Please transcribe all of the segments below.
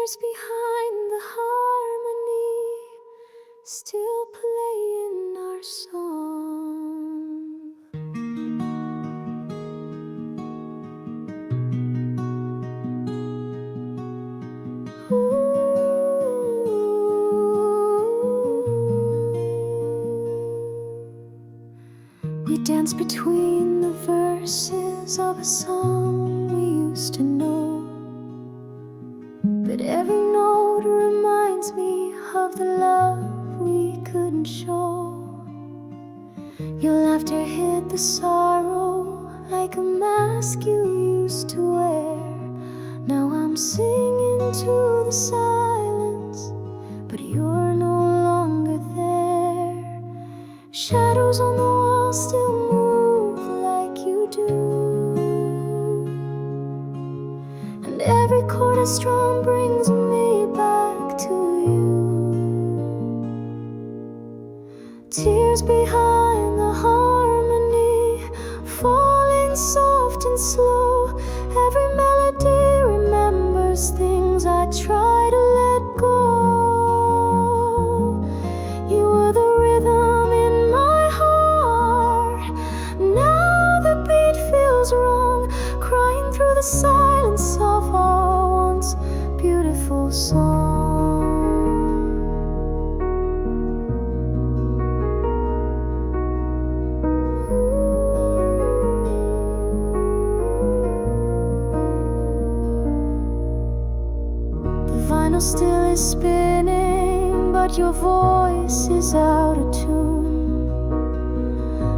Tears behind the harmony, still playing our song. We dance between the verses of a song we used to know, but every note reminds me of the love we couldn't show. Your laughter hid the sorrow like a mask you used to wear. Now I'm singing to the silence, but you're no longer there. Shadows on the wall still move like you do, and every chord I strum brings me back to you. Tears behind the harmony, falling soft and slow. Every melody remembers things I try to let go. You were the rhythm in my heart. Now the beat feels wrong, crying through the silence of our once beautiful song. The vinyl still is spinning, but your voice is out of tune.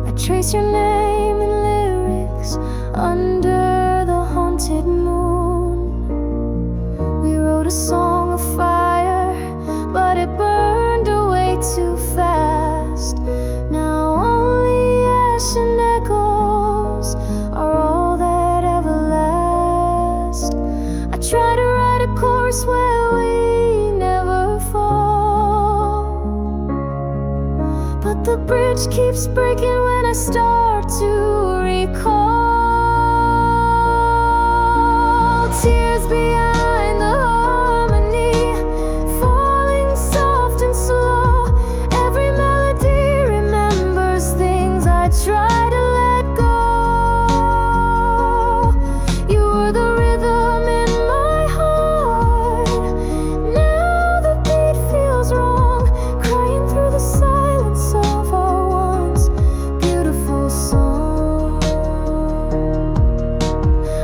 I trace your name in lyrics under the haunted moon. We wrote a song of fire, but it burned away too fast. Now only ash and echoes are all that ever last. I try to write a chorus where we never fall, but the bridge keeps breaking when I start to recall. Tears behind the harmony, falling soft and slow. Every melody remembers things I try to let go. You were the rhythm in my heart. Now the beat feels wrong, crying through the silence of our once beautiful song.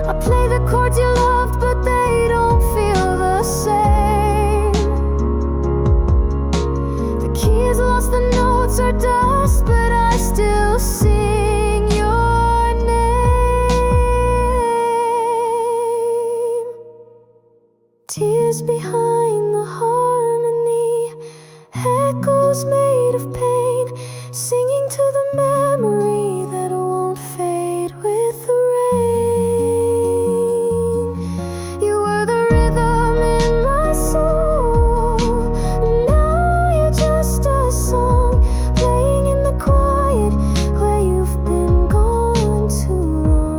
I play the chords you loved, but they don't feel the same. The keys lost, the notes are dust, but I still sing your name. Tears behind the harmony, echoes made of pain, singing to the memory that won't fade with the rain. You were the rhythm in my soul. Now you're just a song playing in the quiet where you've been gone too long.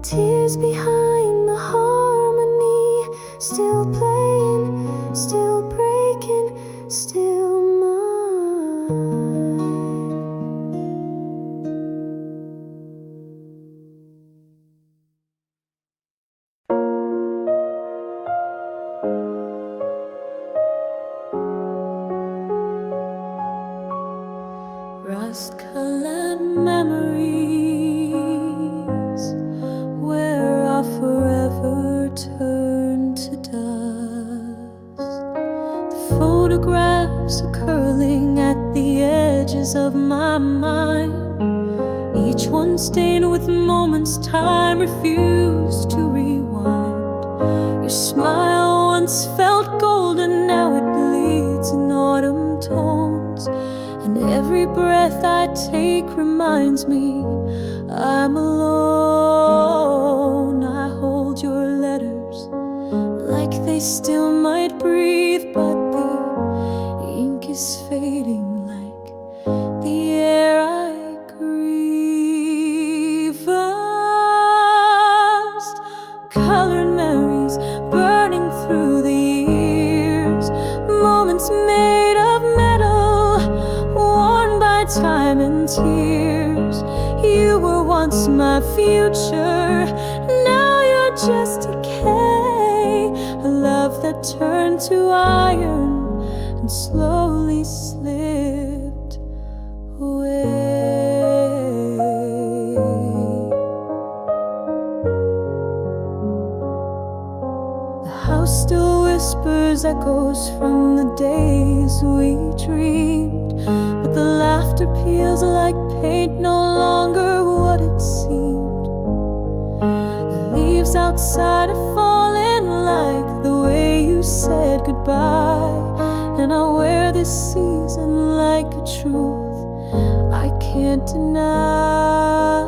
Tears behind the harmony, still playing, still breaking, still mine. Rust-colored memories where I forever turn to dust. The photographs are curling at the edges of my mind, each one stained with moments time refused to rewind. Your smile once felt golden, now it bleeds in autumn tones, and every breath I take reminds me I'm alone. I hold your letters like they still might breathe, but the future. Now you're just decay, a love that turned to iron and slowly slipped away. The house still whispers echoes from the days we dreamed, but the laughter peels like paint, no longer what it seemed. The leaves outside are falling like the way you said goodbye, and I wear this season like a truth I can't deny.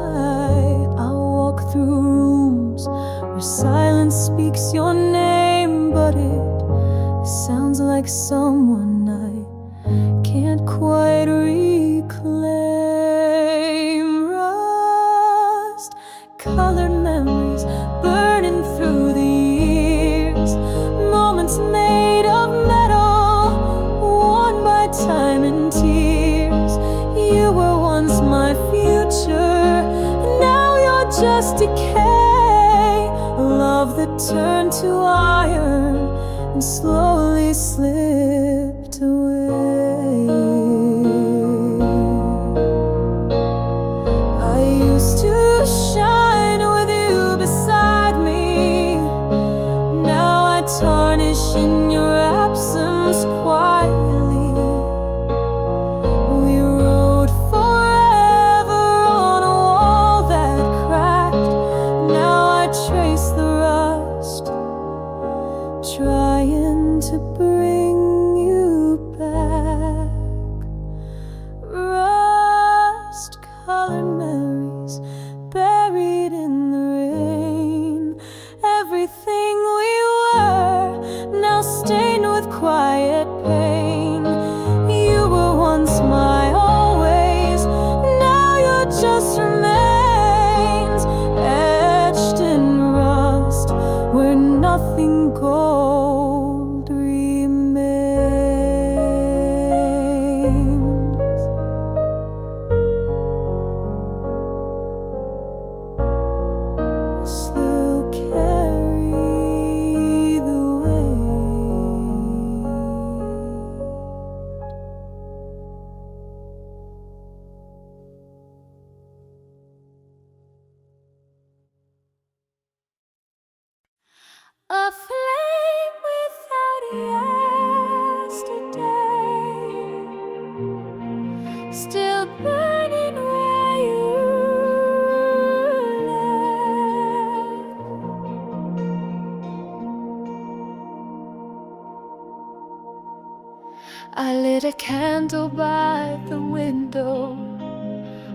I walk through rooms where silence speaks your name, but it sounds like someone I can't quite reclaim. Rust-colored memories burning through the years, moments made of metal, worn by time and tears. You were once my future, now you're just decay, a love that turned to iron and slowly slipped away. I used to shine with you beside me, now I tarnish in your absence quietly. We wrote forever on a wall that cracked, now I trace the rust, trying to bring you back. Rust-colored memories buried in the rain, everything we were now stained with quiet pain. You were once my always, now you're just remains, etched in rust where nothing gold remains. Still carry the weight. A flame without yesterday, still burning where you left. I lit a candle by the window,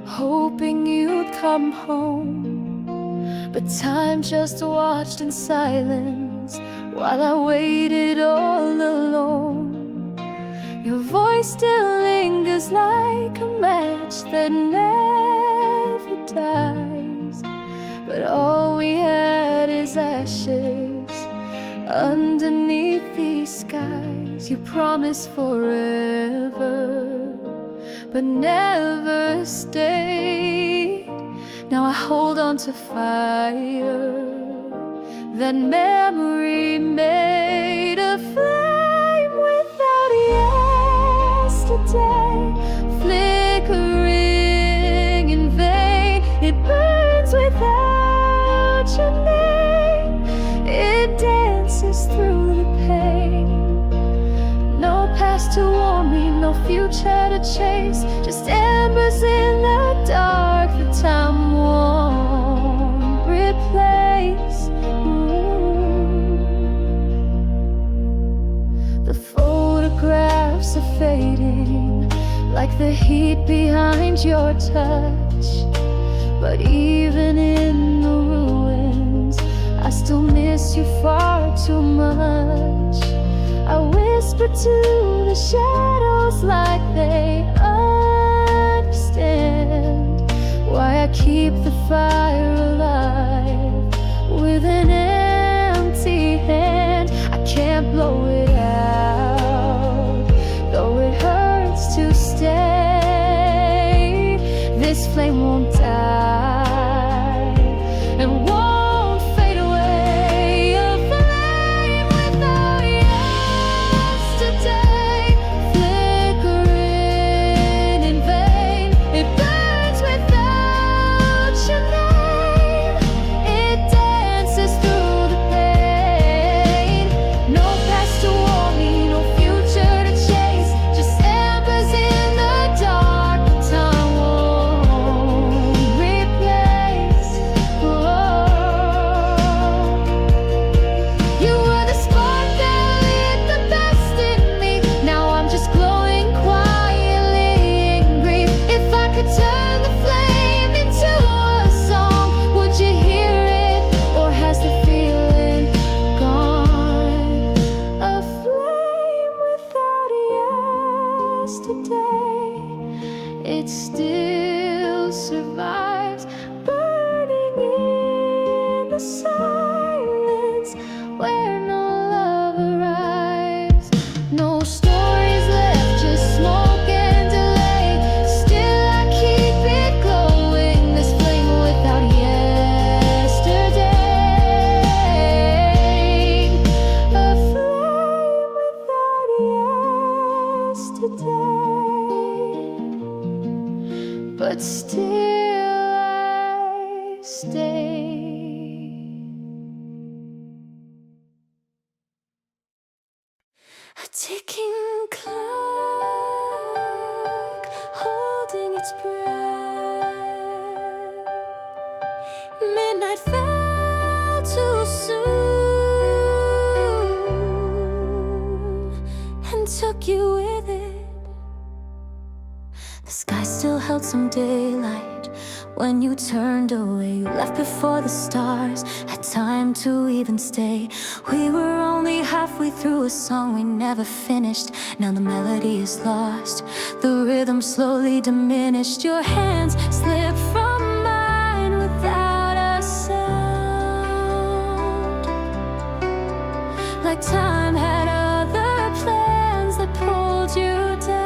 hoping you'd come home, but time just watched in silence while I waited all alone. Your voice still lingers like a match that never dies, but all we had is ashes underneath these skies. You promised forever, but never stayed. Now I hold on to fire that memory made, a flame without yesterday, flickering in vain. It burns without your name, it dances through the pain. No past to warn me, no future to chase, just embers in the dark that time won't replace. The photographs are fading like the heat behind your touch, but even in the ruins I still miss you far too much. I whisper to the shadows like they understand why I keep the fire alive with an empty hand. I can't blow it out, though it hurts to stay. This flame won't die, but still I stay. A ticking clock holding its breath. Midnight fell too soon and took you with it. The sky still held some daylight when you turned away. You left before the stars had time to even stay. We were only halfway through a song we never finished. Now the melody is lost, the rhythm slowly diminished. Your hands slipped from mine without a sound, like time had other plans that pulled you down.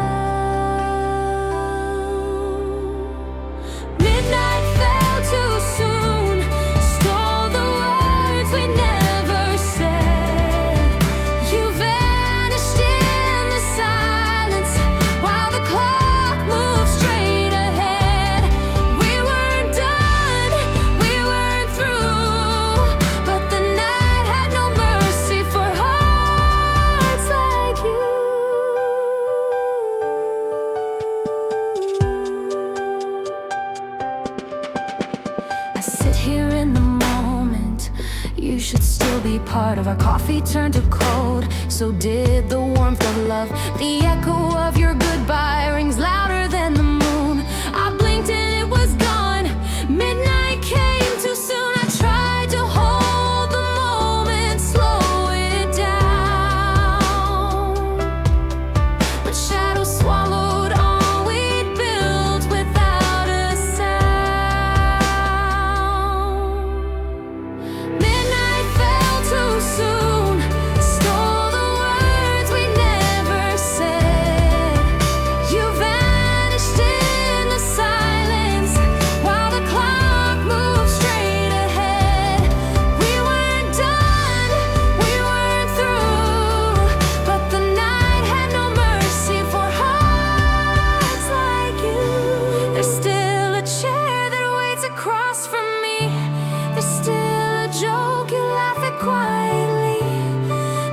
You should still be part of our coffee turned to cold. So did the warmth of love. The echo of your goodbye rings louder than the moon. I blinked and it was gone. Midnight came too soon. I tried to hold the moment, slow it down, but shadows swallowed all we'd built without a sound. Midnight fell too soon, stole the words we never said. You vanished in the silence while the clock moved straight ahead. We weren't done, we weren't through, but the night had no mercy for hearts like you. There's still a chair that waits across from me. There's still a joke you laugh at quietly,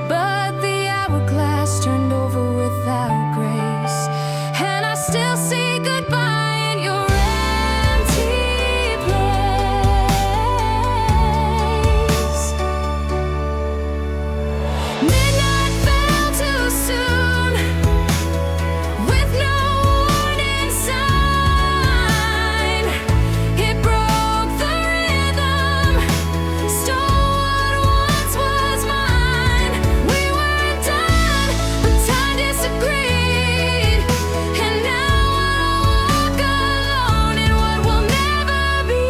but the hourglass turned over without grace, and I still say goodbye in your empty place. Midnight fell too soon, with no warning sign. It broke the rhythm, stole what once was mine. We weren't done, but time disagreed, and now I walk alone in what will never be.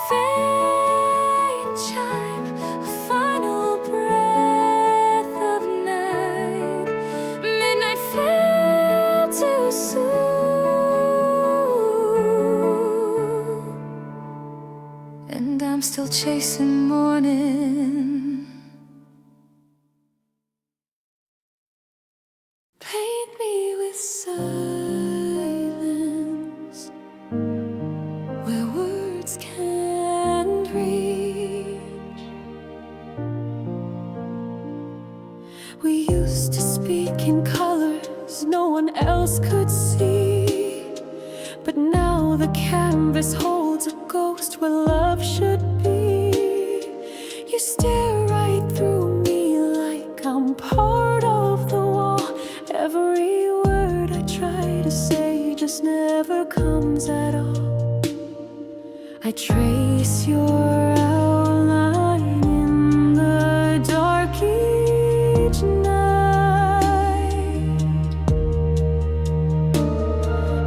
Faint chime, a final breath of night. Midnight fell too soon, and I'm still chasing morning. Paint me with silence where words can't reach. We used to speak in colors no one else could see, but now the canvas holds a ghost where love should be. You stare right through me like I'm part of the wall. Every word I try to say just never comes at all. I trace your outline in the dark each night,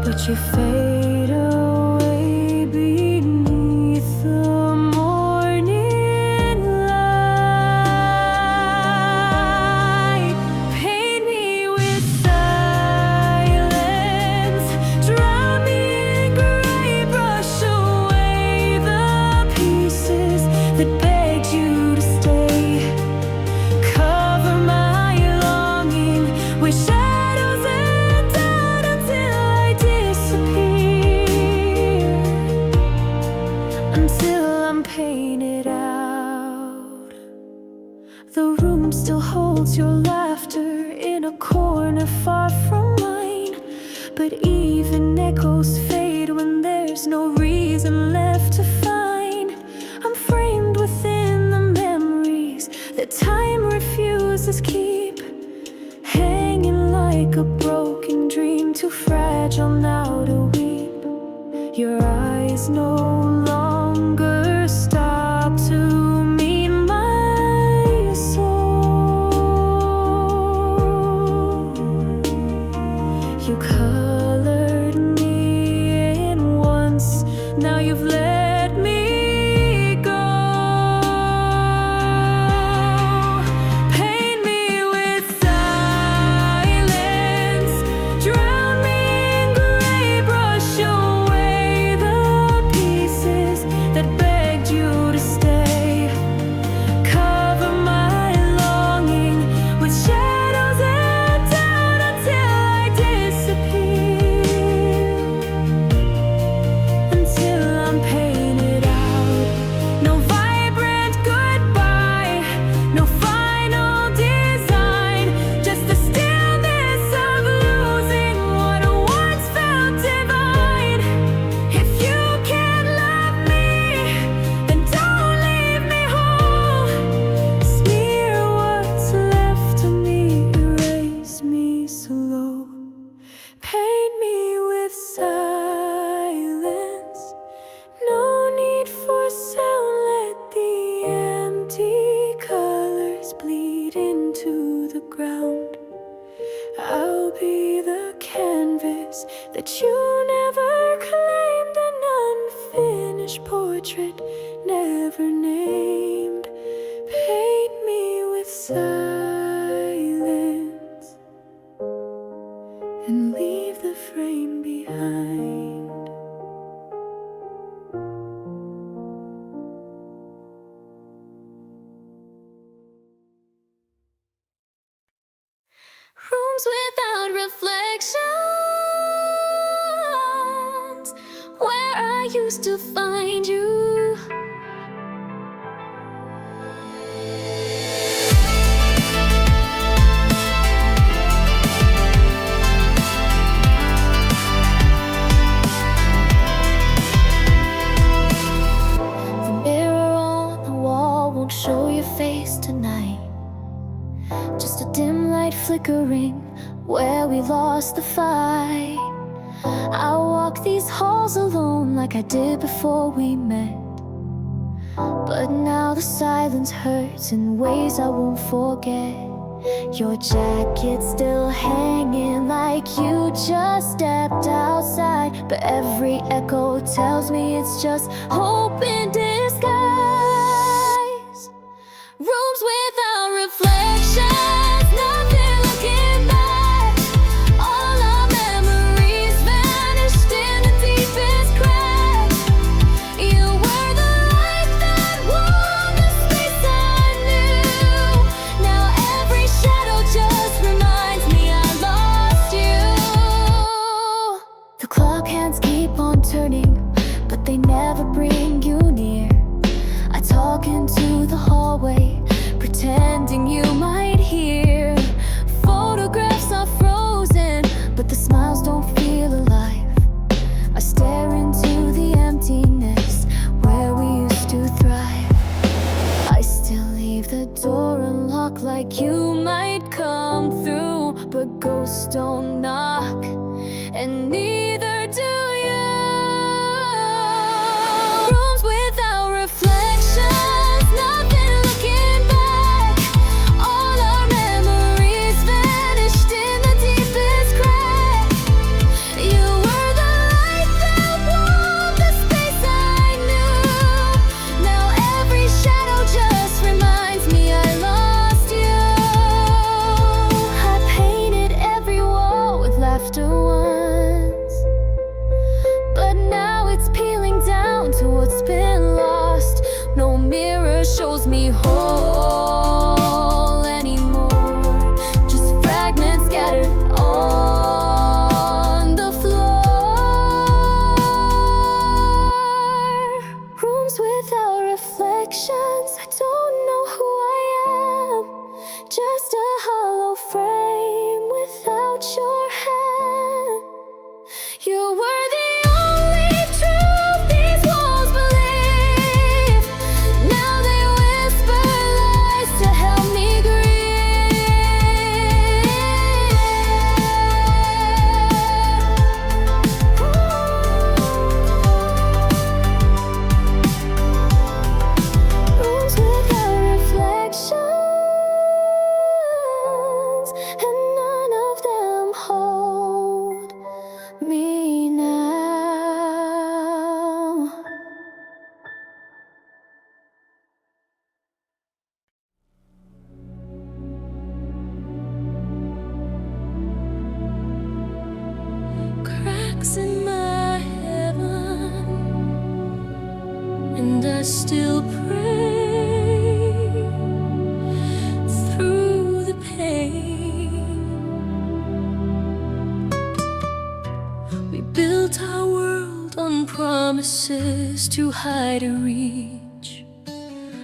but you fade away beneath the morning light. Paint me with silence, drown me in gray, brush away the pieces that begged you to stay. Cover my until I'm painted out. The room still holds your laughter in a corner far from mine, but even echoes fade when there's no reason left to find. I'm framed within the memories that time refuses keep, hanging like a broken dream, too fragile now to weep. Your eyes no longer stop to meet my soul. You colored me in once, now you've let me go. Paint me with silence, drown me in gray, brush away the pieces that begged you to stay. Cover my longing with shadows and doubt until I disappear, until I'm painted out. No vibrant goodbye, no final design, just the stillness of losing what once felt divine. If you can't love me, then don't leave me whole. Smear what's left of me, erase me slow. Paint me with silence, no need for sound, let the empty colors bleed into the ground. I'll be the canvas that you never claimed, an unfinished portrait never named. Paint me with silence and leave the frame behind. Rooms without reflections, where I used to find you. The mirror on the wall won't show your face tonight, just a dim light flickering where we lost the fight. I walk these halls alone like I did before we met, but now the silence hurts in ways I won't forget. Your jacket's still hanging like you just stepped outside, but every echo tells me it's just hope in disguise. Rooms without reflections, nothing looking back. All our memories vanished in the deepest crack. You were the light that warmed the space I knew. Now every shadow just reminds me I lost you. The clock hands keep on turning, but they never bring you near. I talk into the hallway, pretending you might hear. Photographs are frozen, but the smiles don't feel alive. I stare into the emptiness where we used to thrive. I still leave the door unlocked like you might come through, but ghosts don't knock, and neither do you. Rooms without reflections, nothing looking back. All our memories vanished in the deepest crack. You were the light that warmed the space I knew. Now every shadow just reminds me I lost you. I painted every wall with laughter once, but now it's peeling down to what's been lost. No mirror shows me whole anymore, just fragments scattered on the floor. Rooms without reflections, I don't know who I am. Just a hollow frame without your hand. You were the only truth these walls believe. Now they whisper lies to help me Rooms without reflections, and none of them hold me now. Cracks in my heaven, and I still pray through the pain. We built our world on promises too high to reach,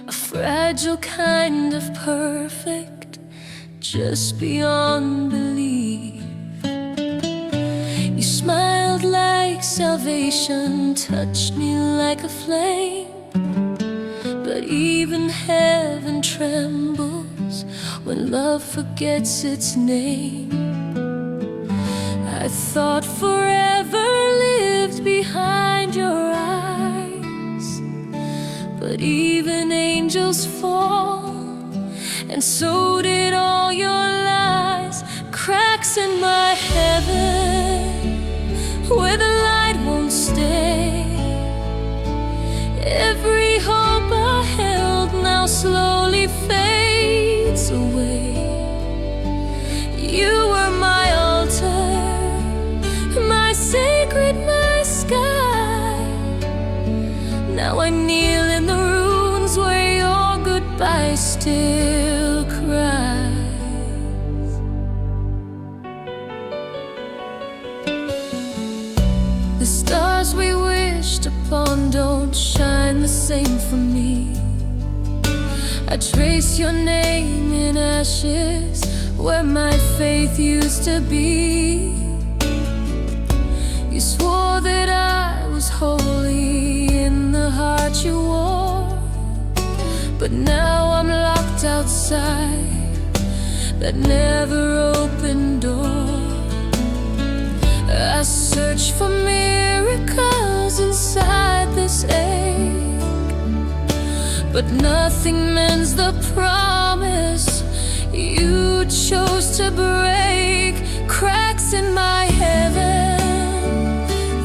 a fragile kind of perfect, just beyond belief. You smiled like salvation, touched me like a flame, but even heaven trembles when love forgets its name. I thought forever lived behind your eyes, but even angels fall, and so did all your lies. Cracks in my heaven where the light won't stay. Every hope I held now slowly fades away. You were my altar, my sacred, my sky. Now I kneel in the ruins where your goodbye still cries. The stars we wished upon don't shine the same for me. I trace your name in ashes where my faith used to be. You swore that I was holy in the heart you wore, but now I'm locked outside that never opened door. I search for miracles inside this ache, but nothing mends the promise you chose to break. Cracks in my heaven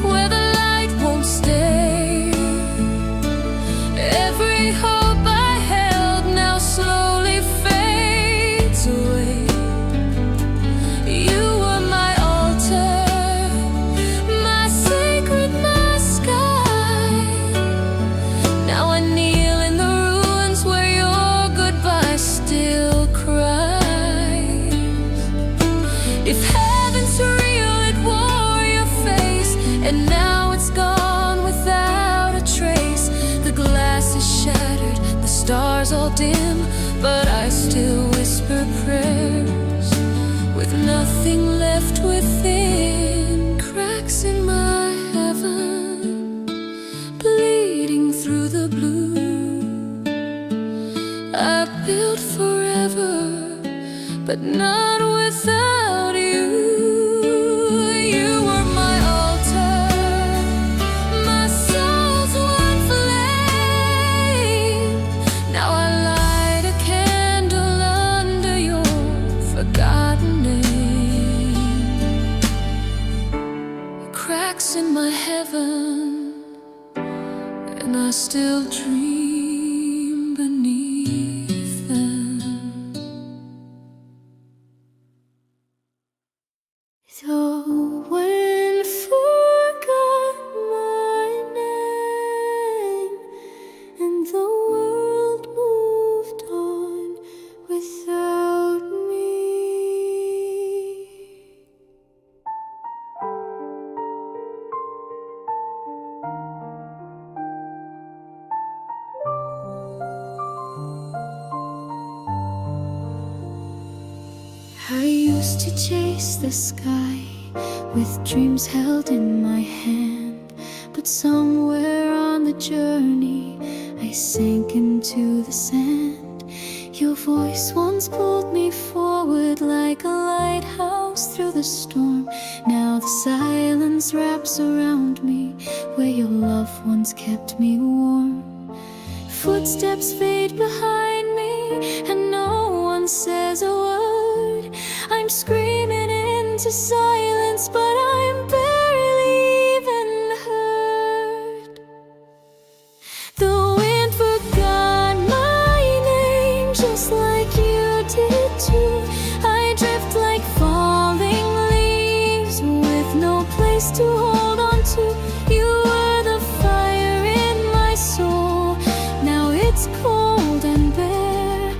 where the light won't stay. Every hope I held now slowly fades away. You were my altar, my sacred, my sky. Now I kneel in the ruins where your goodbye still cries. If heaven's real, it wore your face, and now it's gone without a trace. The glass is shattered, the stars all dim, but I still whisper prayers with nothing left within. Cracks in my heaven, bleeding through the blue. I built forever, but not without you. You were my altar, my soul's one flame. Now I light a candle under your forgotten name. Cracks in my heaven, and I still dream beneath them. The wind forgot my name, and the world moved on without me. used to chase the sky with dreams held in my hand, but somewhere on the journey I sank into the sand. Your voice once pulled me forward like a lighthouse through the storm. Now the silence wraps around me where your love once kept me warm. Footsteps fade behind me and no one says a word. I'm screaming into silence, but I'm barely even heard. The wind forgot my name just like you did too. I drift like falling leaves with no place to hold on to. You were the fire in my soul. Now it's cold and bare.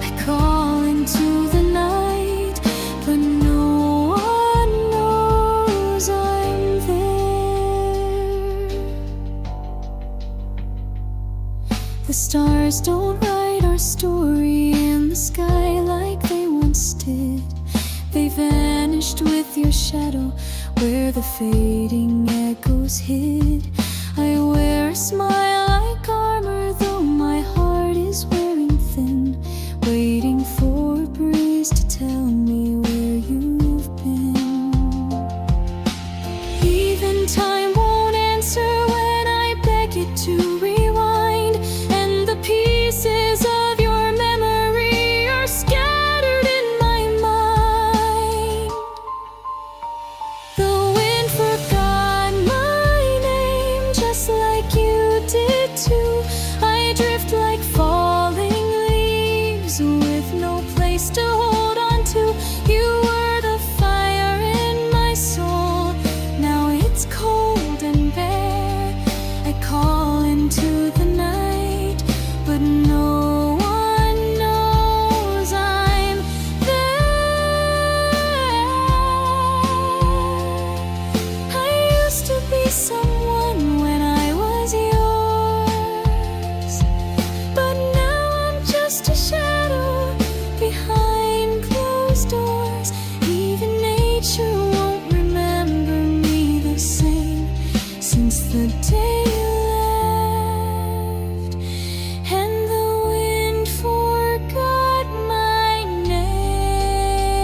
I call into the night, but no one knows I'm there. The stars don't write our story in the sky like they once did. They vanished with your shadow where the fading echoes hid. I wear a smile like armor, though my heart is wearing thin, waiting for a breeze to tell me where you've been. Even time won't answer when I beg it to rewind, and the pieces of your memory are scattered in my mind. The wind forgot my name just like you did too. I drift like falling leaves with no place to hold on to. You were the fire in my soul. Now it's cold and bare. I call into the night, but no one knows I'm there. I used to be someone when I was yours, but now I'm just a shadow behind closed doors. Even nature won't remember me the same since the day you left, and the wind forgot my name.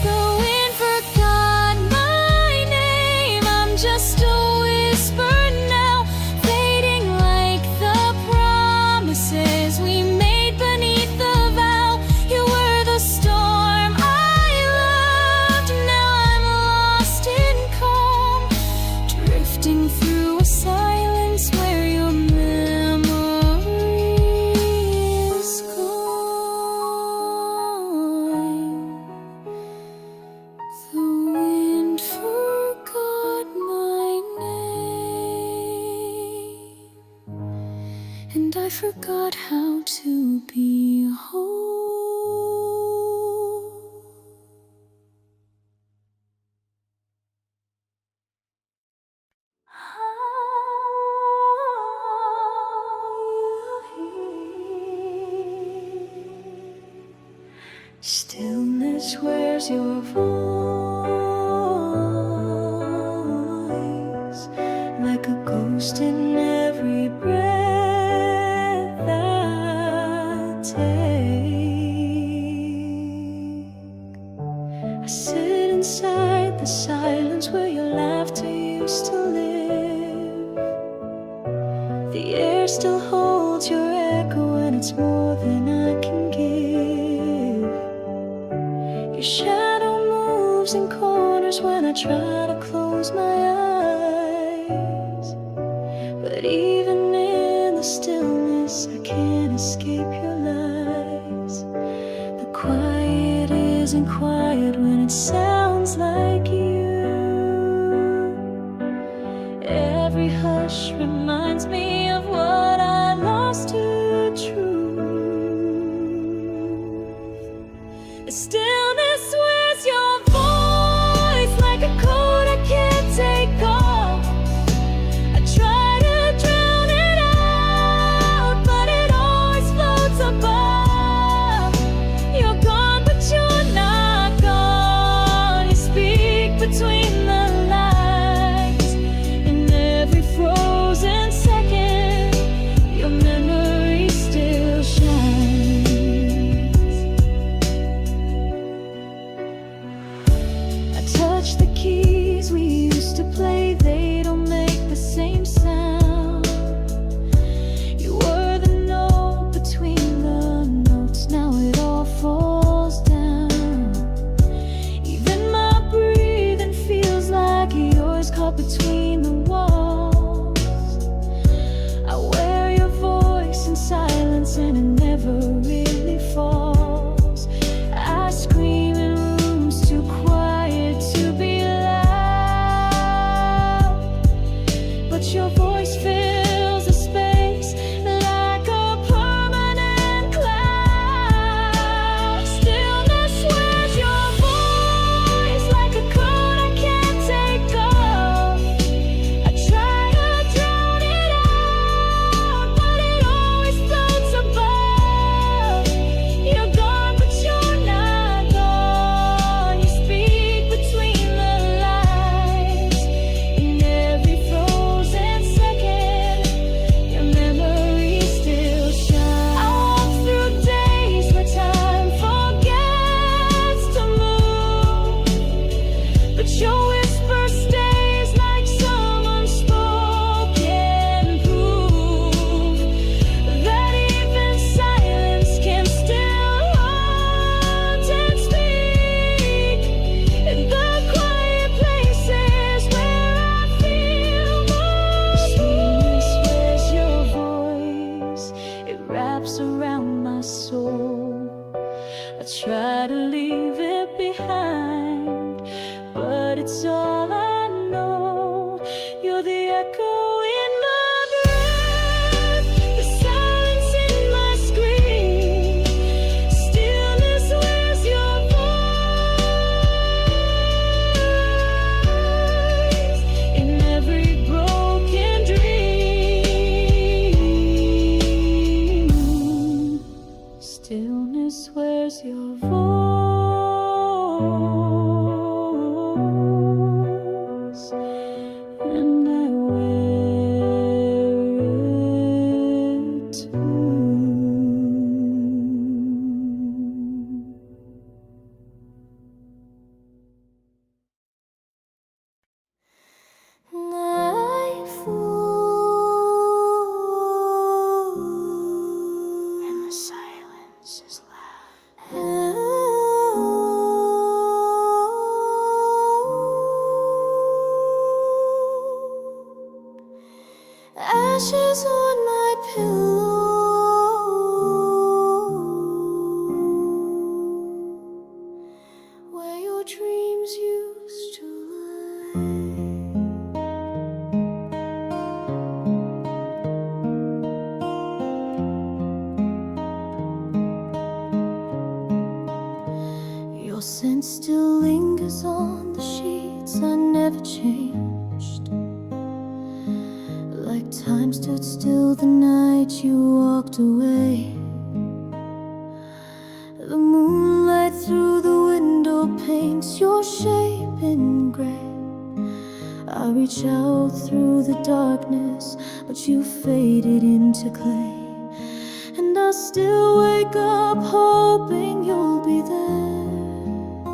The wind forgot my name. I'm just a whisper now, fading like the promises we made beneath the vow. You were the storm I loved. Now I'm lost in calm, drifting through a silence where your memory is gone. The wind forgot my name, and I forgot how to be whole. Stillness, where's your voice? Like a ghost in every breath I take. I sit inside the silence where your laughter used to live. The air still holds your echo, and it's more than I can give. Your shadow moves in corners when I try to close my eyes, but even in the stillness I can't escape your lies. The quiet isn't quiet when it sounds like you. Every hush reminds me of what I lost to truth. The stillness, where's your voice? Like a coat I can't take off. I try to drown it out, but it always floats above. echo in my breath, the silence in my scream. Stillness, where's your voice? In every broken dream. Stillness, where's your voice? And I wear it too. Nightfall, and the silence is loud. Ashes on my pillow, where your dreams used to lie. Your scent still lingers on the sheets. I never changed. Like time stood still the night you walked away. The moonlight through the window paints your shape in gray. I reach out through the darkness, but you faded into clay. And I still wake up hoping you'll be there.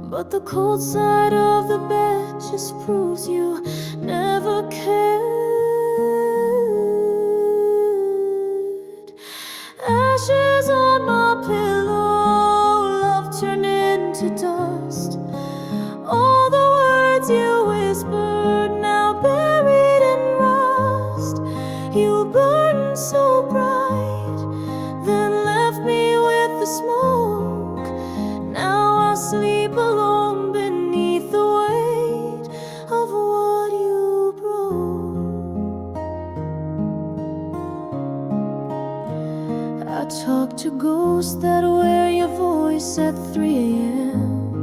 But the cold side of the bed just proves you never cared. Ashes on my pillow, love turned into dust. All the words you whispered, now buried in rust. You burned so bright, then left me with the smoke. Now I sleep alone beneath the weight of what you broke. I talk to ghosts that wear your voice at 3 a.m.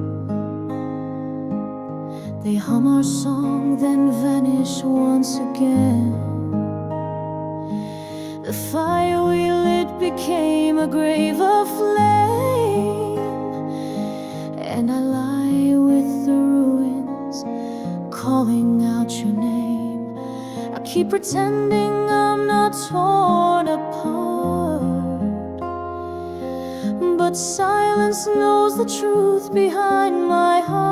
They hum our song, then vanish once again. The fire we lit became a grave of flame, and I lie with the ruins, calling out your name. I keep pretending I'm not torn apart, but silence knows the truth behind my heart.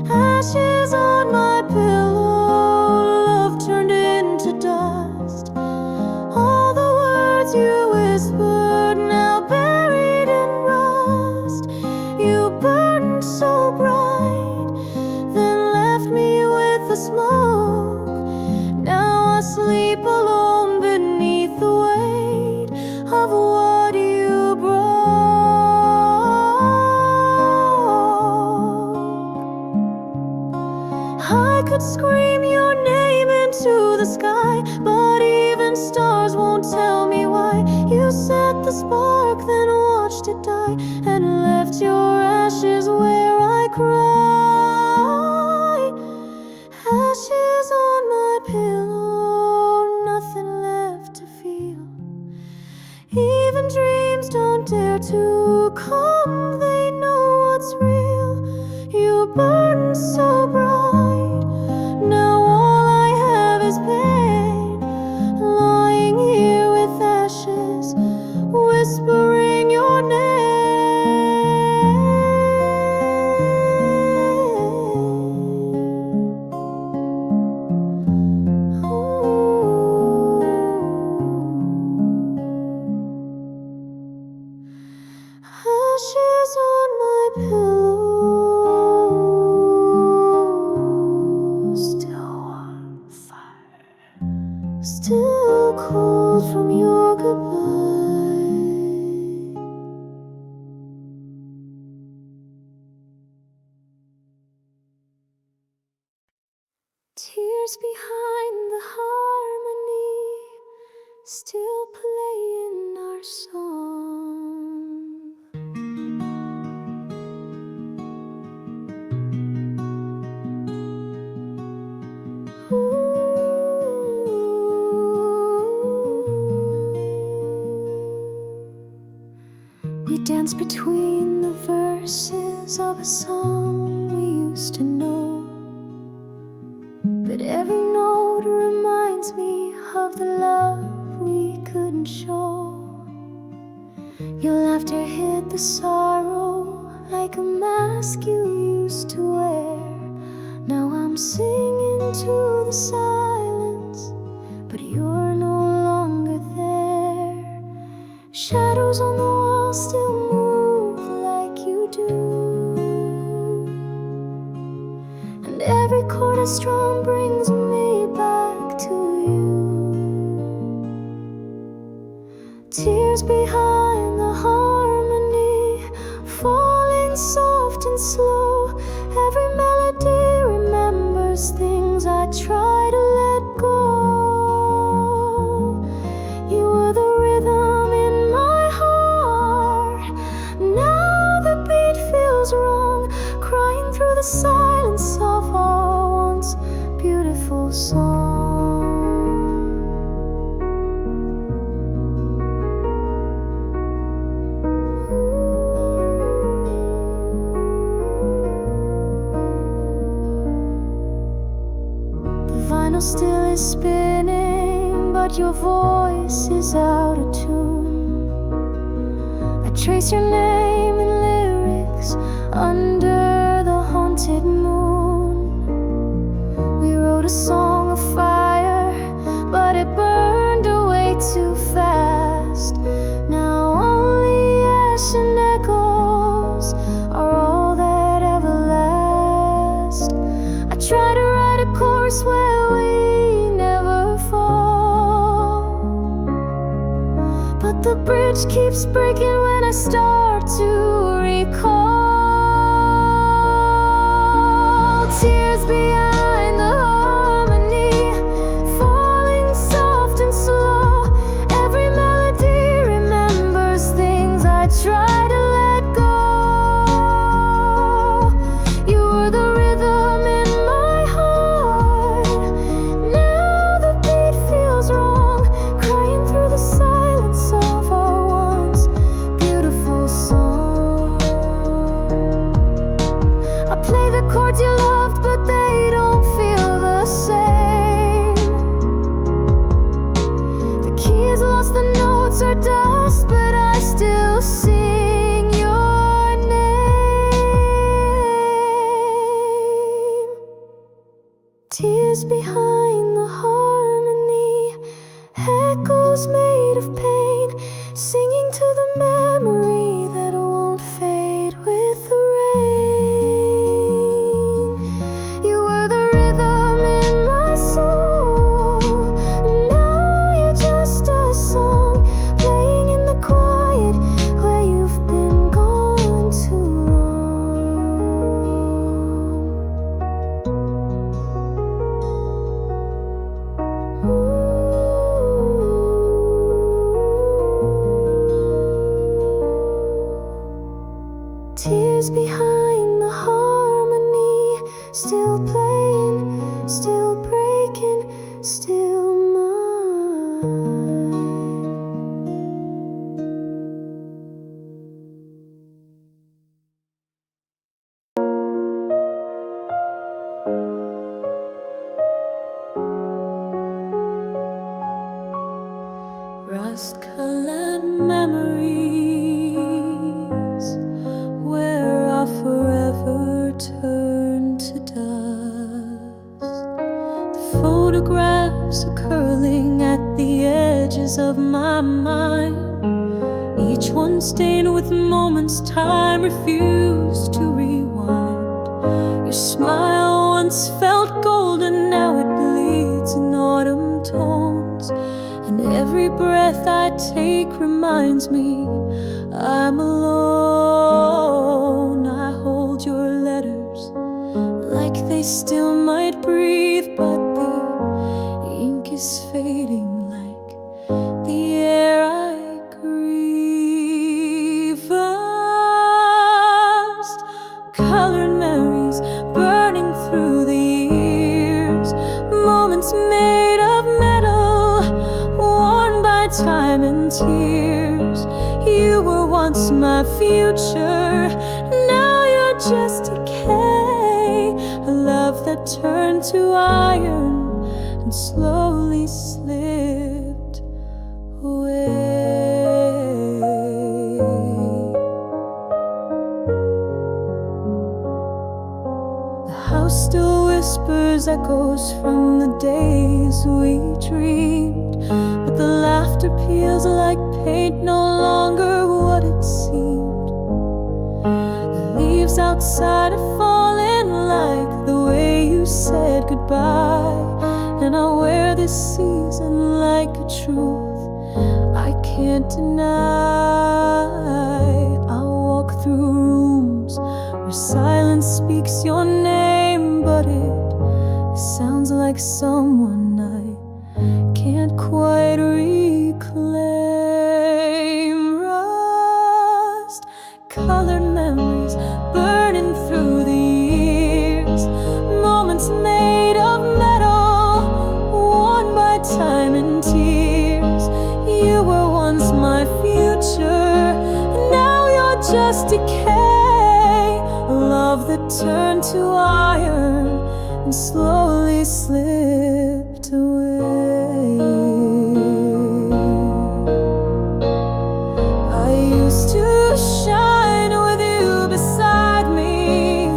Ashes on my pillow, love turned into dust. All the words you whispered, now buried in rust. You burned so bright, then left me with the smoke. Now I sleep alone beneath the weight of what you broke. I could scream your name into the sky, but even stars won't tell me why. You set the spark, then watched it die, and left your ashes where I cry. Ashes on my pillow, nothing left to feel. Even dreams don't dare to come, they know what's real. You burn so bright, now all I have is pain. Lying here with ashes, whispering your name. Ashes on my pillow, still on fire, still cold from your goodbye. tears behind the harmony, still playing our song. We dance between the verses of a song we used to know, but every note reminds me of the love we couldn't show. Your laughter hid the sorrow like a mask you used to wear. Now I'm singing to the silence, but you're no longer there. Shadows on the wall still move like you do, and every chord I strum brings me back to you. Tears behind the harmony, falling soft and slow. Every melody remembers things I try to let go. You were the rhythm in my heart. Now the beat feels wrong, crying through the silence of our once beautiful song. Vinyl still is spinning, but your voice is out of tune. I trace your name in lyrics under the haunted moon. We wrote a song of fire, but it burned away too fast. Now only ash and echoes are all that ever last. I try to write a chorus where we never fall, but the bridge keeps breaking when I start to recall. Tears behind the harmony, falling soft and slow. Every melody remembers things I try to let go. You were the rhythm in my heart. Now the beat feels wrong, crying through the silence of our once beautiful song. I play the chords you loved, but they don't feel the same. The key is lost, the notes are dust, but I still sing your name. Tears behind the harmony, echoes made of pain, singing to the memory that won't fade with the rain. You were the rhythm in my soul. Now you're just a song playing in the quiet where you've been gone too long. Tears behind the harmony, still playing, still breaking, still mine. Rust-colored memories, where I forever turn to dust. The photographs are curling at the edges of my mind, each one stained with moments time refused to rewind. Your smile once felt golden, now it bleeds in autumn tones, and every breath I take reminds me I'm alone. I hold your letters like they still might breathe, but the tears. You were once my future, now you're just decay. A love that turned to iron and slowly slipped away. The house still whispers echoes from the days we dreamed, but the laughter peels like paint, no longer what it seemed. The leaves outside are falling like the way you said goodbye, and I wear this season like a truth I can't deny. I'll walk through rooms where silence speaks your name, but it sounds like someone I can't quite reclaim. Rust-colored memories burning through the years, moments made of metal, worn by time and tears. You were once my future, now you're just decay. A love that turned to iron and slowly slipped away. I used to shine with you beside me,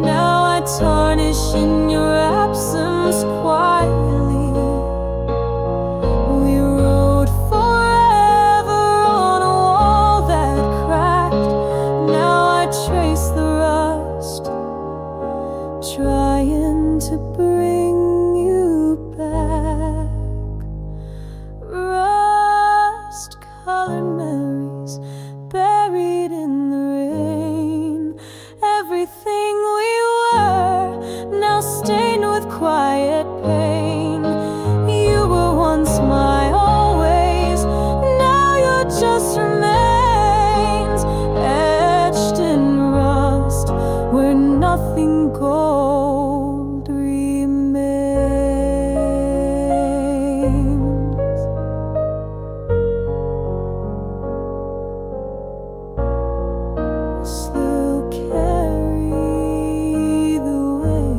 now I tarnish in your absence quietly. We wrote forever on a wall that cracked, now I trace the rust, trying to bring you back. Rust-colored memories buried in the rain, everything we were now stained with quiet pain. You were once my always, now you're just remains, etched in rust where nothing gold remains. Still carry the weight.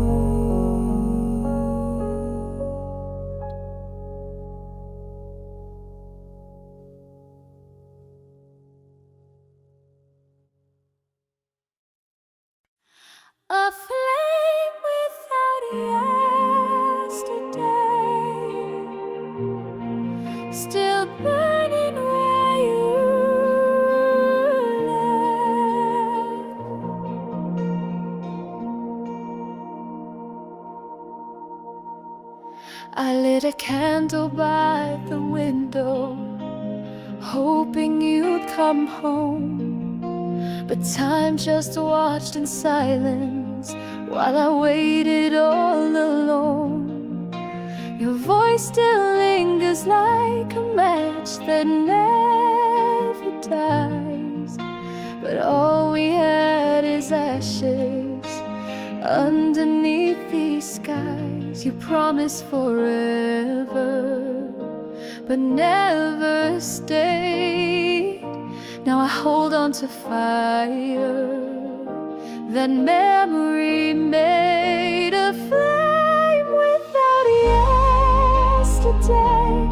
A flame without yesterday, still burning where you left. I lit a candle by the window, hoping you'd come home, but time just watched in silence while I waited all alone. Your voice still lingers like a match that never dies, but all we had is ashes underneath these skies. You promised forever, but never stayed. Now I hold on to fire that memory made, a flame without yesterday,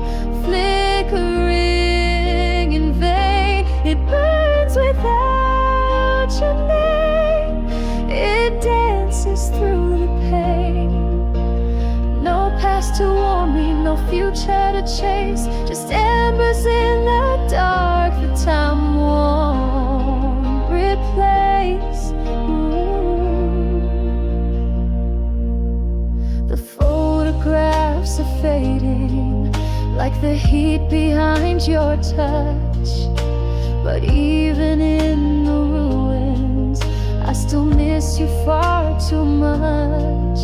flickering in vain. It burns without your name, it dances through the pain. No past to warn me, no future to chase, just embers in the dark that time won't replace. The photographs are fading like the heat behind your touch, but even in the ruins I still miss you far too much.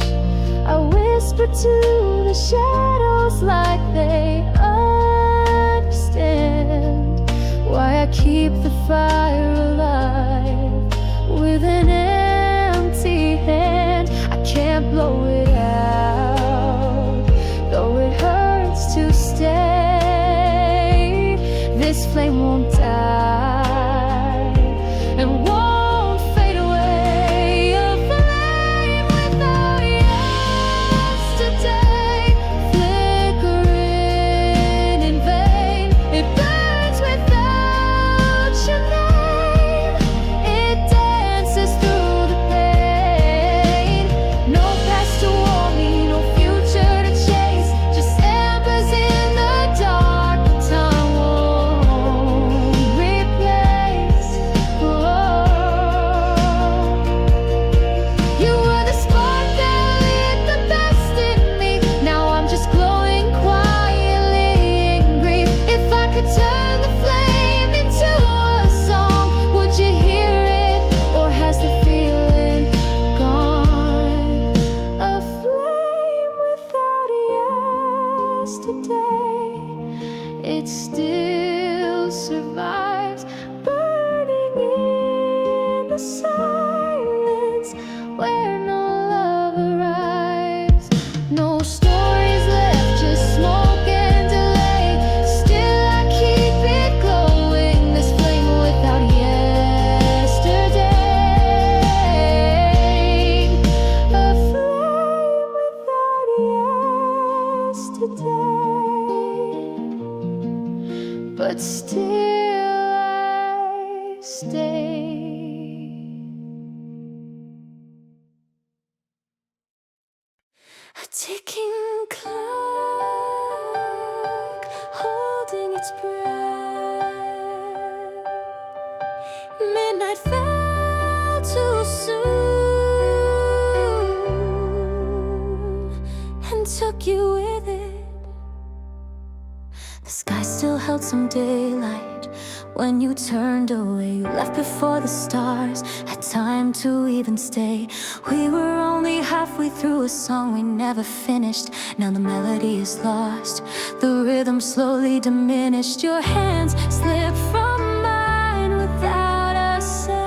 I whisper to the shadows like they understand why I keep the fire alive with an empty hand. I can't blow it out, though it hurts to stay. yesterday, but still I stay. A ticking clock holding its breath. Midnight fell too soon and took you with it. The sky still held some daylight when you turned away. You left before the stars had time to even stay. We were only halfway through a song we never finished. Now the melody is lost, the rhythm slowly diminished. Your hands slipped from mine without a sound,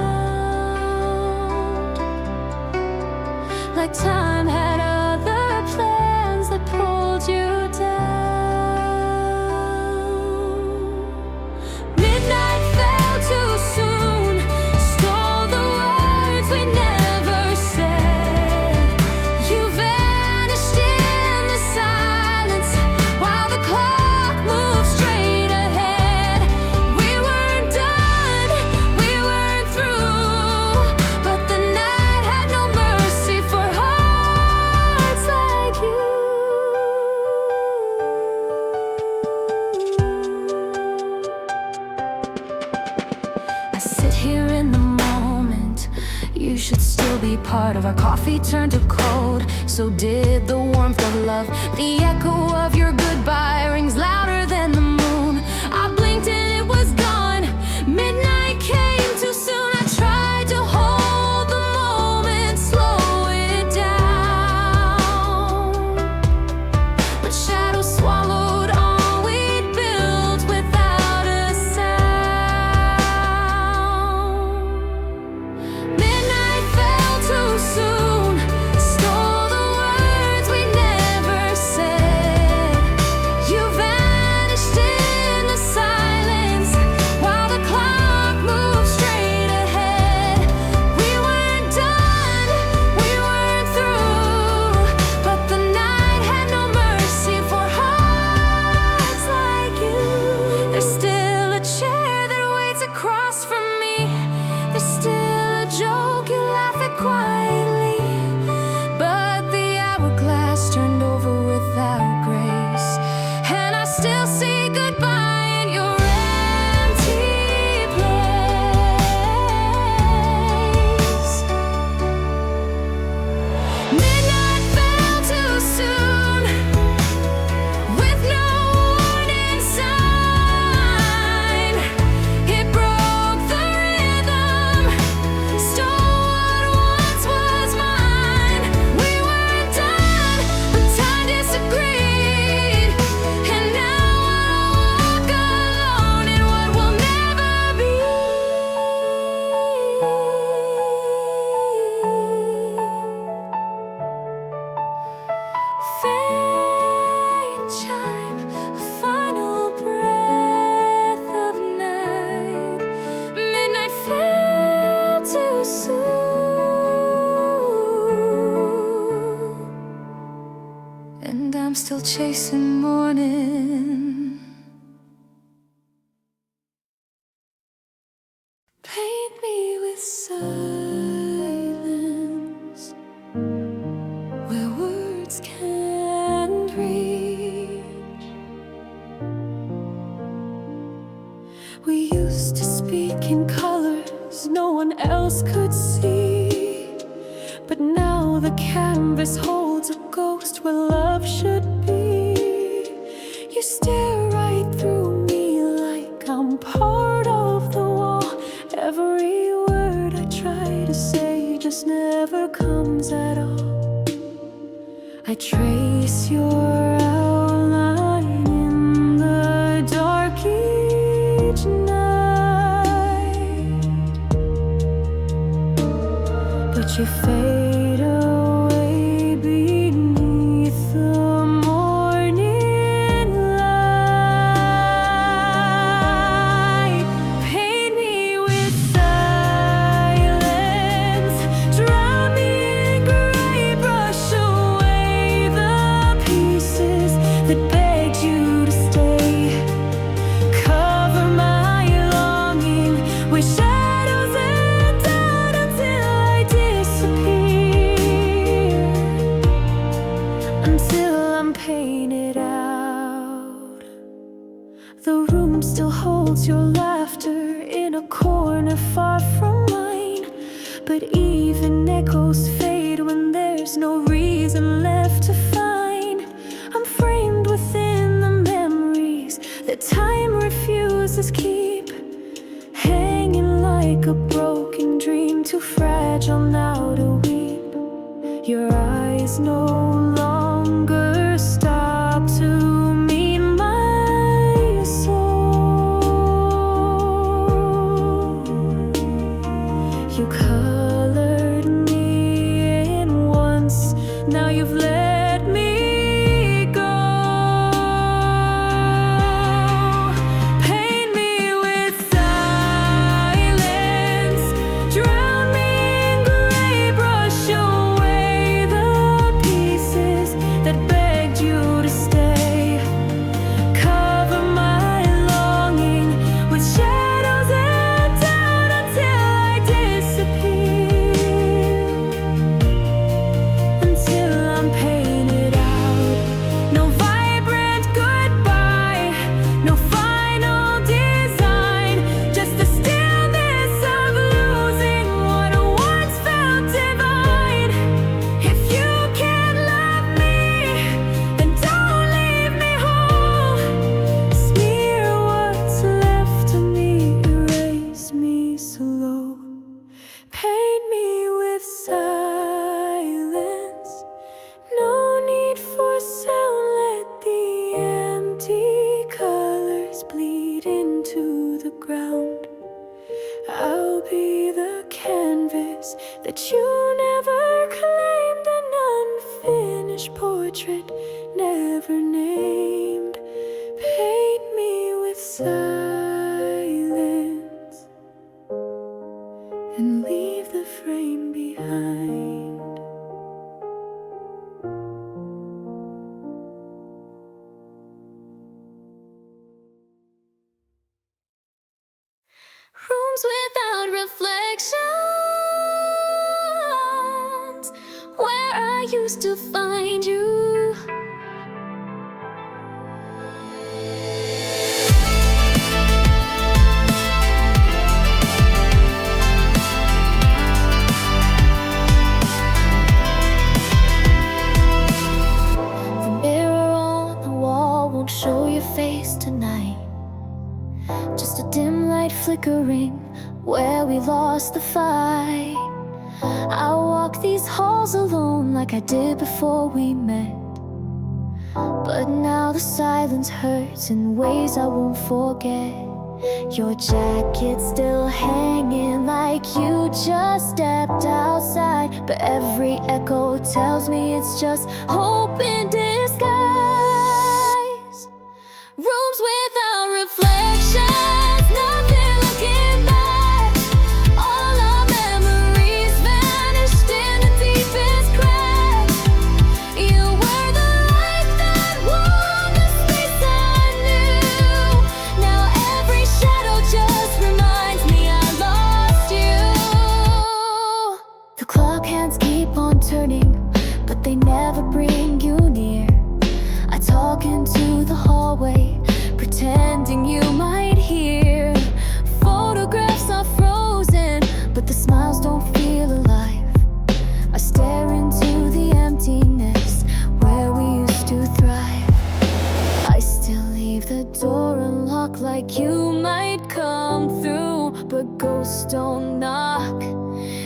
like time had other plans that pulled you down. Midnight fell too soon, stole the words we never said. You vanished in the silence while the clock moved straight ahead. We weren't done, we weren't through, but the night had no mercy for hearts like you. I sit here in the moment, you should still be part of. Our coffee turned to cold, so did the warmth of love. The echo of your goodbye rings louder than the moon. I blinked and it was gone. Midnight came too soon. I tried to hold the moment, slow it down, but shadows swallowed all we'd built without a sound. Midnight fell too soon, stole the words we never said. You vanished in the silence while the clock moved straight ahead. We weren't done, we weren't through, but the night had no mercy for hearts like you. There's still a chair that waits across from me. There's still a joke you laugh at quietly, but the hourglass turned over without grace, and I still say goodbye in your empty place. Midnight fell too soon, with no warning sign. It broke the rhythm, stole what once was mine. We weren't done, but time disagreed, and now I walk alone in what will never be. Faint chime, a final breath of night. Midnight fell too soon, and I'm still chasing morning. Paint me with silence where words can't reach. We used to speak in colors no one else could see, but now the canvas holds a ghost where love should be. You stare right through me like I'm part of the wall. Every word I try to say just never comes at all. I trace your outline in the dark each night, but you fade away beneath the morning light. Paint me with silence, drown me in gray, brush away the pieces that until I'm painted out. The room still holds your laughter in a corner far from mine, but even echoes fade when there's no reason left to find. I'm framed within the memories that time refuses keep, hanging like a broken dream, too fragile now to weep. Your eyes no longer stop to meet my soul. You colored me in once, now you've let me go. Paint me with silence, drown me in gray, brush away the pieces that begged you to stay. Cover my longing with shadows and doubt until I disappear, until I'm painted out. No vibrant goodbye, no final design, just the stillness of losing what once felt divine. If you can't love me, then don't leave me whole. Smear what's left of me, erase me slow. Paint me with silence, no need for sound, let the empty colors bleed into the ground. I'll be the canvas that you never claimed, an unfinished portrait never named. Paint me with silence and leave the frame behind. Rooms without reflections, where I used to find you. The mirror on the wall won't show your face tonight, just a dim light flickering where we lost the fight. I walk these halls alone like I did before we met, but now the silence hurts in ways I won't forget. Your jacket still hanging like you just stepped outside, but every echo tells me it's just hope in disguise. Rooms without reflections, nothing looking back. All our memories vanished in the deepest crack. You were the light that warmed the space I knew. Now every shadow just reminds me I lost you. The clock hands keep on turning, but they never bring you near. I talk into the hallway, pretending you might hear. Photographs are frozen, but the smiles don't feel alive. I stare into the emptiness where we used to thrive. I still leave the door unlocked like you might come through, but ghosts don't knock,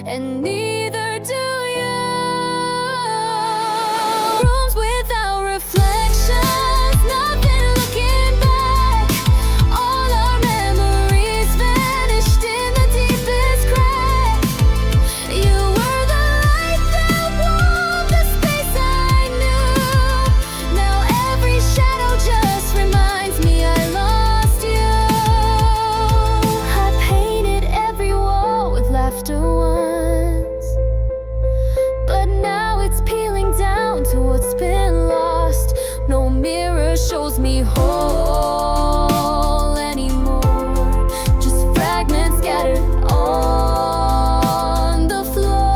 and neither do you. Rooms without reflections, nothing looking back. All our memories vanished in the deepest crack. You were the light that warmed the space I knew. Now every shadow just reminds me I lost you. I painted every wall with laughter once, but now it's peeling down to what's been lost. No mirror shows me whole anymore, just fragments scattered on the floor.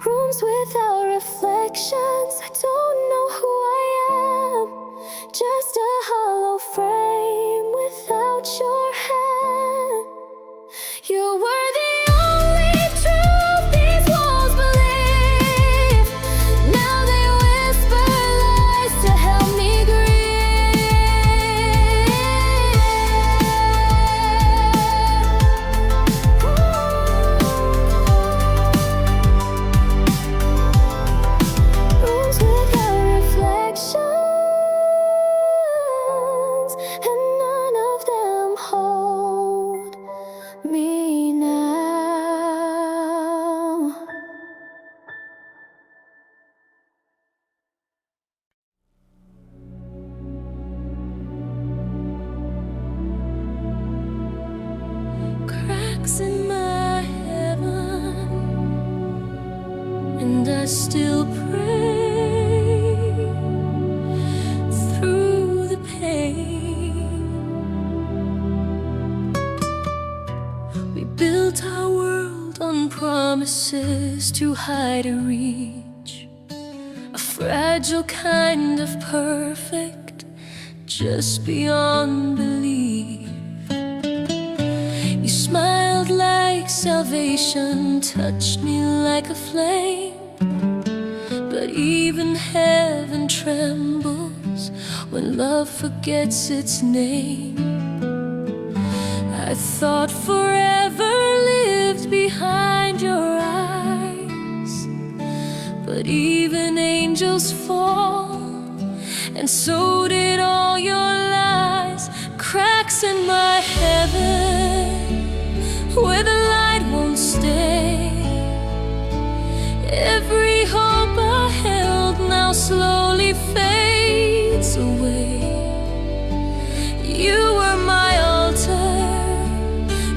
Rooms Rooms without reflections, I don't know who I am. Just a hollow frame without your hand. You were the only truth these walls believe. Now they whisper lies to help me Rooms without reflections, and none of them hold me now. Cracks in my heaven, and I still pray through the pain. We built our world on promises too high to reach, a fragile kind of perfect just beyond belief. You smiled like salvation, touched me like a flame, but even heaven trembles when love forgets its name. I thought forever lived behind your eyes, but even angels fall, and so did all your lies. Cracks in my heaven where the light won't stay. Every hope I held now slowly fades away. You were my altar,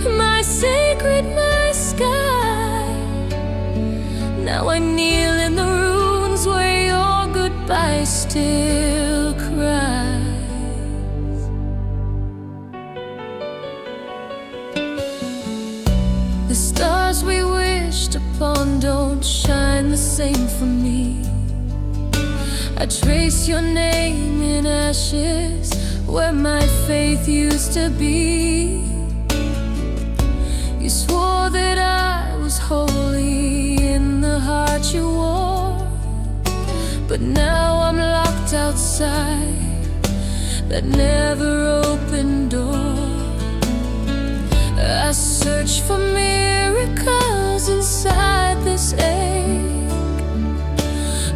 my sacred, my sky. Now I kneel in the ruins where your goodbye still cries. The stars we wished upon don't shine the same for me. I trace your name in ashes where my faith used to be. You swore that I was holy in the heart you wore, but now I'm locked outside that never opened door. I search for miracles inside this ache,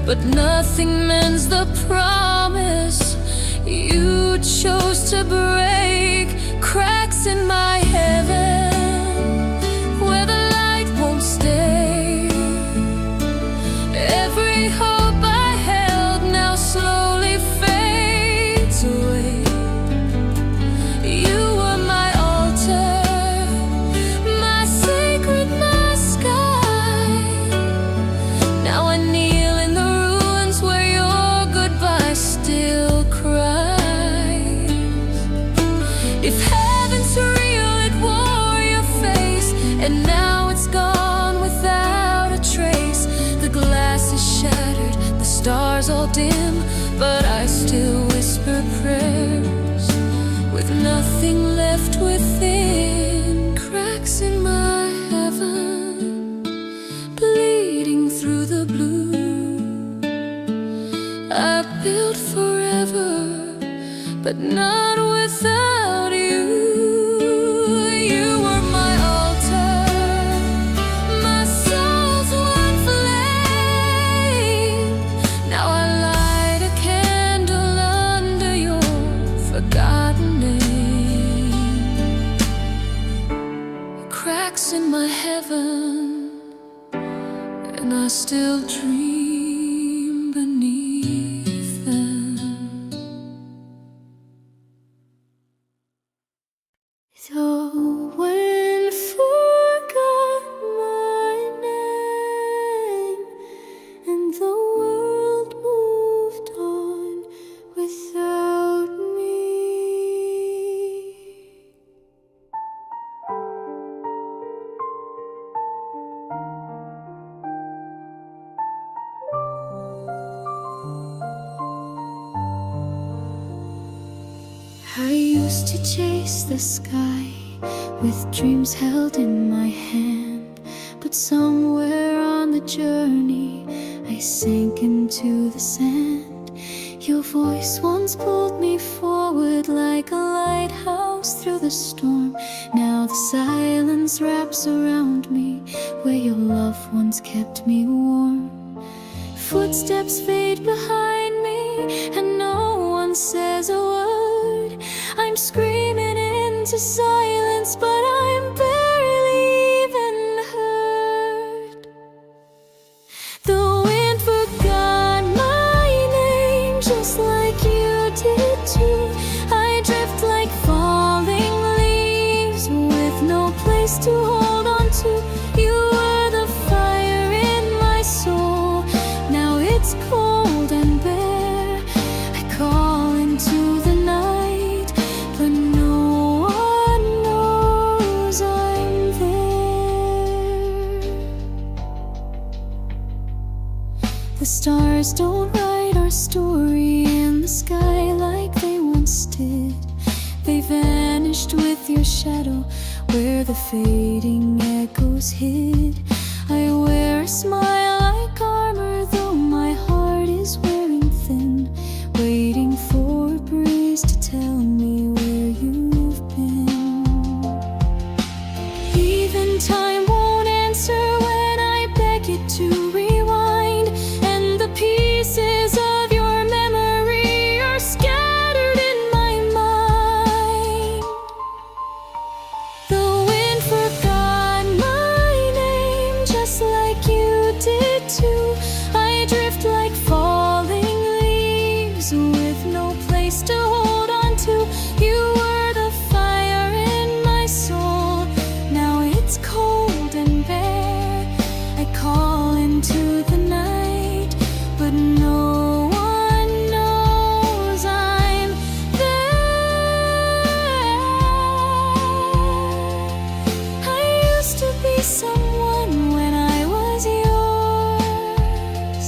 but nothing mends the promise you chose to break. Cracks in my heaven where the light won't stay. Every hope I held now slowly fades away. You were my altar, my sacred, my sky. Now I kneel in the ruins where your goodbye still cries. If heaven's real, it wore your face, and now it's gone without a trace. The glass is shattered, the stars all dim, but I still whisper prayers with nothing left within. Cracks in my heaven, bleeding through the blue. I built forever, but not without you. You were my altar, my soul's one flame. Now I light a candle under your forgotten name. Cracks in my heaven, and I still dream beneath them. used to chase the sky with dreams held in my hand, but somewhere on the journey I sank into the sand. Your voice once pulled me forward like a lighthouse through the storm. Now the silence wraps around me where your love once kept me warm. Footsteps fade behind me and no one says a word. I'm screaming into silence, but I'm barely even heard. The wind forgot my name just like you did too. I drift like falling leaves with no place to hold on to. You were the fire in my soul. Now it's cold and bare. I call into the night, but no one knows I'm there. The stars don't write our story in the sky like they once did. They vanished with your shadow where the fading echoes hid. I wear a smile like armor, though my heart is wearing thin, waiting for a breeze to tell me where you've been. Even time won't answer when I beg it to rewind, and the pieces of your memory are scattered in my mind. The wind forgot my name just like you did too. I drift like falling leaves with no place to hold on to. You were the fire in my soul. Now it's cold and bare. I call into the night, but no one knows I'm there. I used to be someone when I was yours,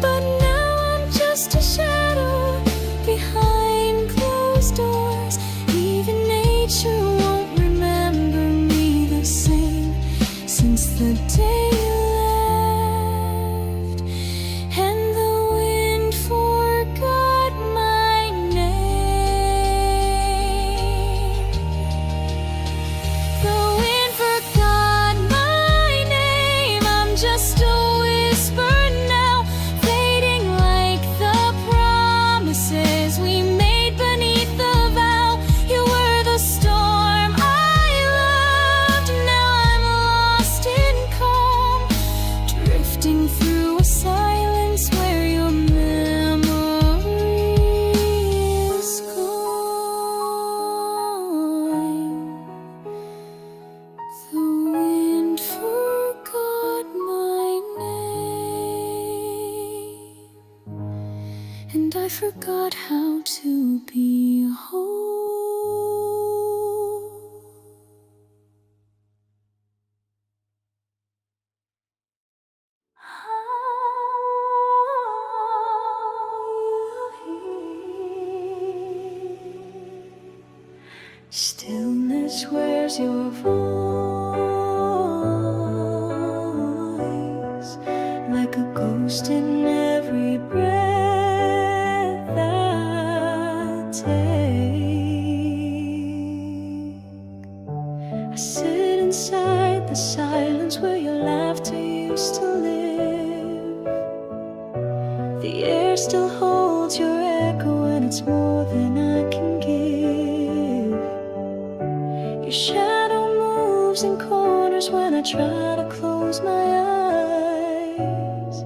but now I'm just a shadow behind closed doors. Even nature won't remember me the same since the day you left, and the wind forgot my name. The wind forgot my name. I'm just a whisper now, fading like the promises we made beneath the vow. You were the storm I loved. Now I'm lost in calm, drifting through a silence where your memory is gone. The wind forgot my name, and I forgot how to be whole. Stillness, where's your voice? Like a ghost in every breath I take. I sit inside the silence where your laughter used to live. The air still holds your echo, and it's more than I can give. Your shadow moves in corners when I try to close my eyes,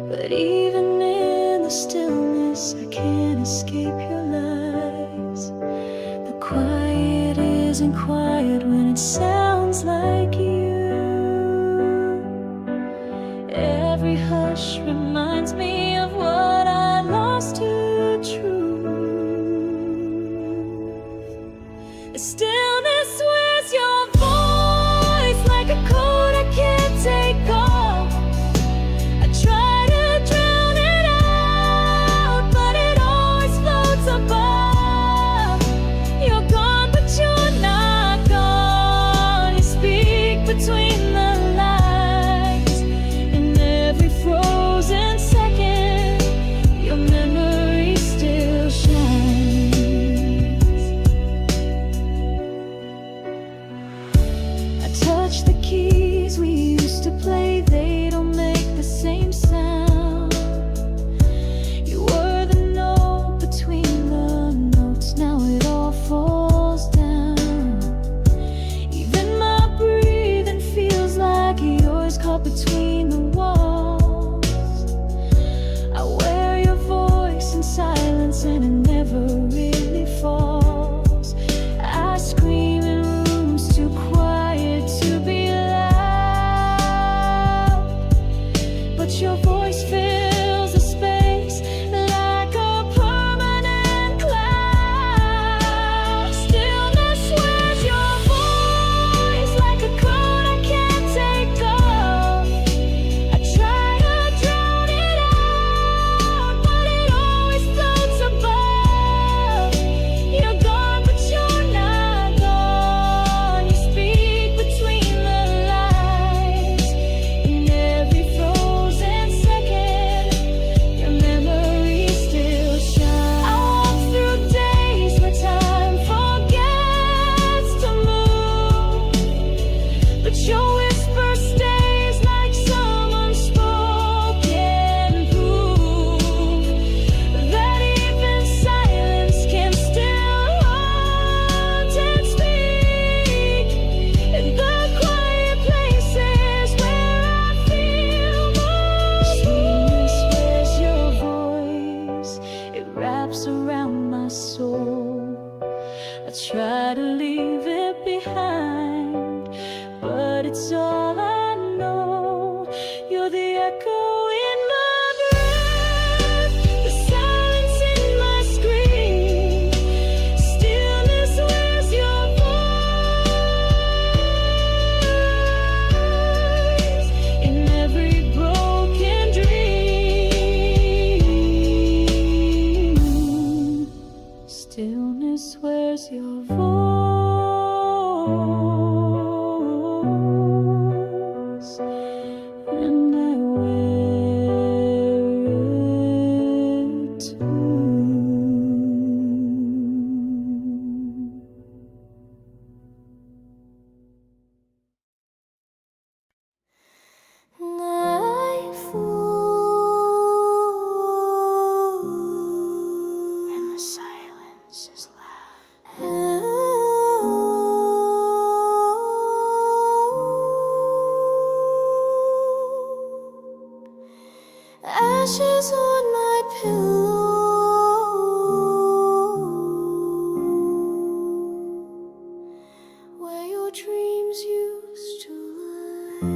but even in the stillness I can't escape your lies. The quiet isn't quiet when it sounds like you. Every hush reminds me of what I lost to truth. The stillness, where's your voice? Like a cold I can't take off. I try to drown it out, but it always floats above. your voice fills the space like a permanent cloud. Stillness wears your voice like a coat I can't take off. I try to drown it out, but it always floats above. You're gone, but you're not gone. You speak between the lines. In every frozen second, your memory still shines. I walk through days where time forgets to move, but your whisper stays like some unspoken proof that even silence can still haunt and speak. In the quiet places where I feel most stillness wears your voice. It wraps around my soul. I try to leave it behind, but it's all I know. You're the echo in my breath, the silence in my scream. Stillness wears your voice in every broken dream. Stillness wears your voice, and I wear it too. And the silence is loud. Ashes on my pillow, where your dreams used to lay.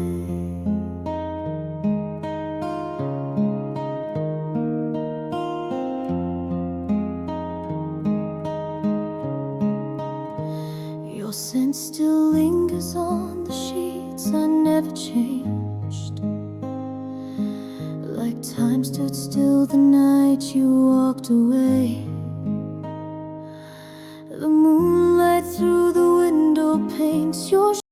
Your scent still lingers on the sheets. I never changed. Like time stood still the night you walked away.